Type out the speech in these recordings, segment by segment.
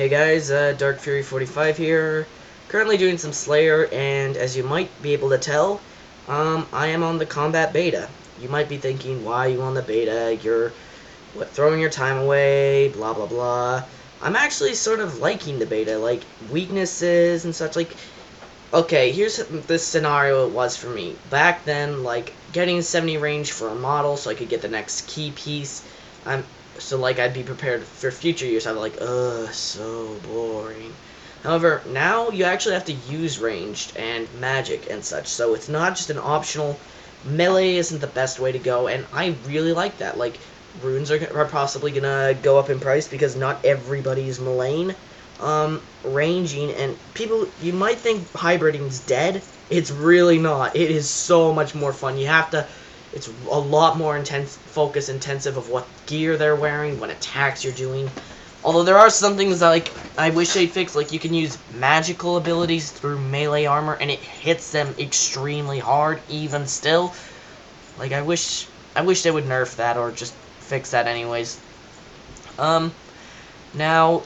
Hey guys, Dark Fury 45 here. Currently doing some Slayer, and as you might be able to tell, I am on the combat beta. You might be thinking, why are you on the beta? You're throwing your time away, blah blah blah. I'm actually sort of liking the beta, like weaknesses and such. Like, okay, here's the scenario it was for me back then. Like getting 70 range for a model, so I could get the next key piece. I'm so like I'd be prepared for future years. I'm like, ugh, so boring. However, now you actually have to use ranged and magic and such, so it's not just an optional. Melee isn't the best way to go, and I really like that. Like, runes are possibly gonna go up in price because not everybody is Mullane. Ranging, and people, you might think hybriding's dead. It's really not. It is so much more fun. It's a lot more focus intensive of what gear they're wearing, what attacks you're doing. Although there are some things that, like, I wish they'd fix. Like, you can use magical abilities through melee armor, and it hits them extremely hard, even still. Like, I wish they would nerf that, or just fix that anyways. Now,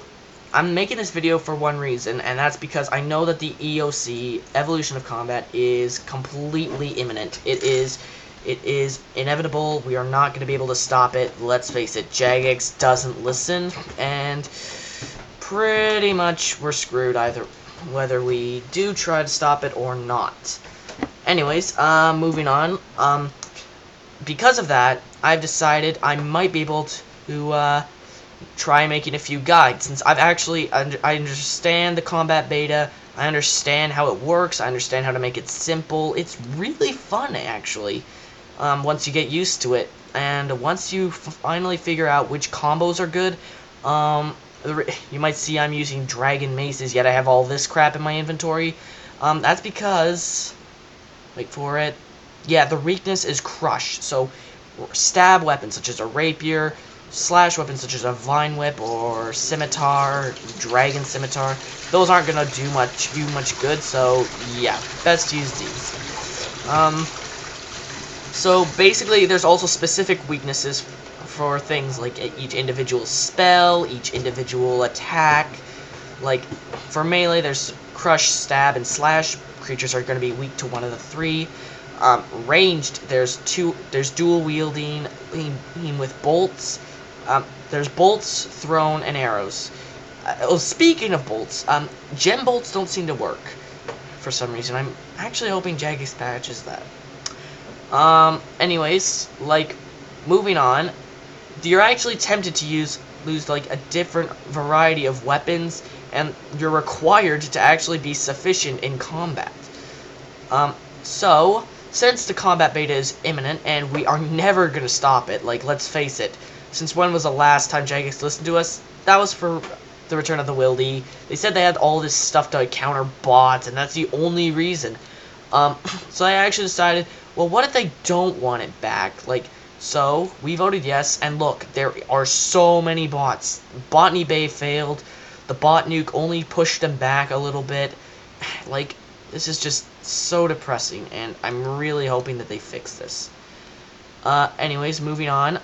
I'm making this video for one reason, and that's because I know that the EOC, Evolution of Combat, is completely imminent. It is inevitable. We are not going to be able to stop it. Let's face it, Jagex doesn't listen, and pretty much we're screwed either whether we do try to stop it or not. Anyways, moving on. Because of that, I've decided I might be able to try making a few guides, since I understand the combat beta, I understand how it works, I understand how to make it simple. It's really fun, actually, once you get used to it, and once you finally figure out which combos are good. You might see I'm using dragon maces, yet I have all this crap in my inventory. That's because, wait for it, yeah, the weakness is crush, so stab weapons such as a rapier, slash weapons such as a vine whip or scimitar, dragon scimitar, those aren't gonna do much good, so yeah, best use these. So basically there's also specific weaknesses for things like each individual spell, each individual attack. Like for melee there's crush, stab, and slash. Creatures are going to be weak to one of the three. Ranged, there's dual wielding with bolts. There's bolts, thrown, and arrows. Speaking of bolts, gem bolts don't seem to work for some reason. I'm actually hoping Jagex patches that. Anyways, like, moving on, you're actually tempted to use like a different variety of weapons, and you're required to actually be sufficient in combat. So since the combat beta is imminent and we are never gonna stop it, like, let's face it, since when was the last time Jagex listened to us? That was for the Return of the Wildy. They said they had all this stuff to counter bots, and that's the only reason. So I actually decided, well, what if they don't want it back? Like, so we voted yes, and look, there are so many bots. Botany Bay failed. The bot nuke only pushed them back a little bit. Like, this is just so depressing, and I'm really hoping that they fix this. Anyways, moving on.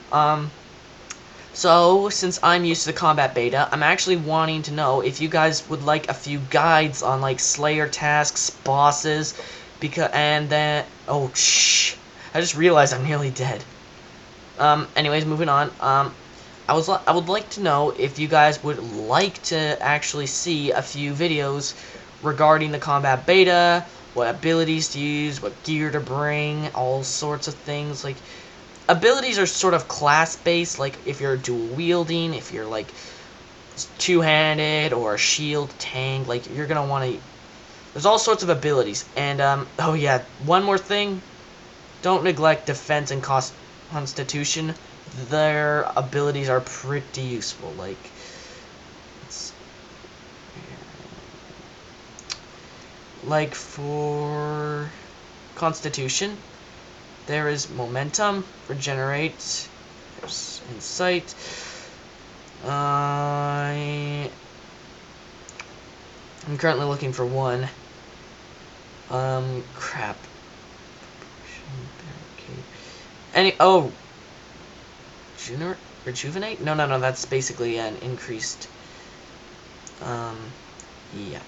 So, since I'm used to the combat beta, I'm actually wanting to know if you guys would like a few guides on, like, Slayer tasks, bosses, and then, oh, shh, I just realized I'm nearly dead. Anyways, moving on, I would like to know if you guys would like to actually see a few videos regarding the combat beta, what abilities to use, what gear to bring, all sorts of things. Like, abilities are sort of class-based, like if you're dual wielding, if you're like two-handed or a shield tank, like you're gonna want to. There's all sorts of abilities, and oh yeah, one more thing, don't neglect defense and constitution. Their abilities are pretty useful. Like, for constitution, there is momentum, regenerate, there's insight. I'm currently looking for one. Crap. Oh, rejuvenate? No, that's basically an increased. Yeah.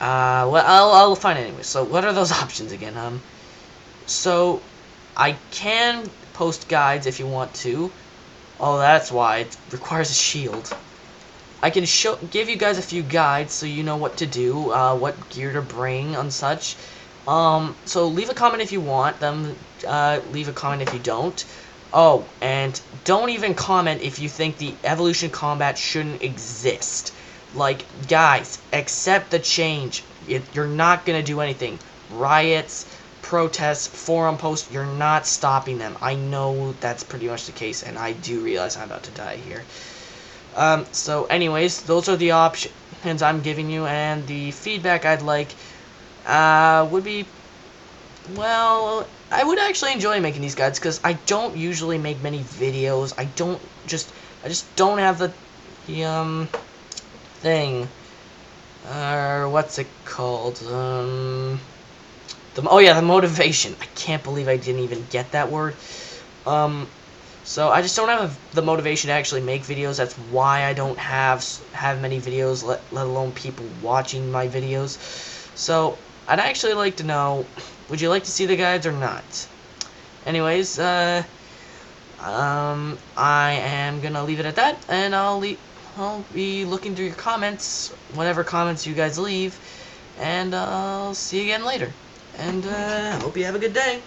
Well, I'll find it anyway. So, what are those options again? So, I can post guides if you want to. Oh, that's why. It requires a shield. I can give you guys a few guides so you know what to do, what gear to bring and such. So leave a comment if you want them, leave a comment if you don't. Oh, and don't even comment if you think the evolution combat shouldn't exist. Like, guys, accept the change. You're not gonna do anything. Riots, protests, forum posts, you're not stopping them. I know that's pretty much the case, and I do realize I'm about to die here. So anyways, those are the options I'm giving you, and the feedback I'd like, would be, well, I would actually enjoy making these guides, because I don't usually make many videos. I just don't have the thing, what's it called, oh yeah, the motivation. I can't believe I didn't even get that word. So I just don't have the motivation to actually make videos. That's why I don't have many videos, let alone people watching my videos. So I'd actually like to know, would you like to see the guides or not? Anyways, I am gonna leave it at that, and I'll be looking through your comments, whatever comments you guys leave, and I'll see you again later. And I hope you have a good day.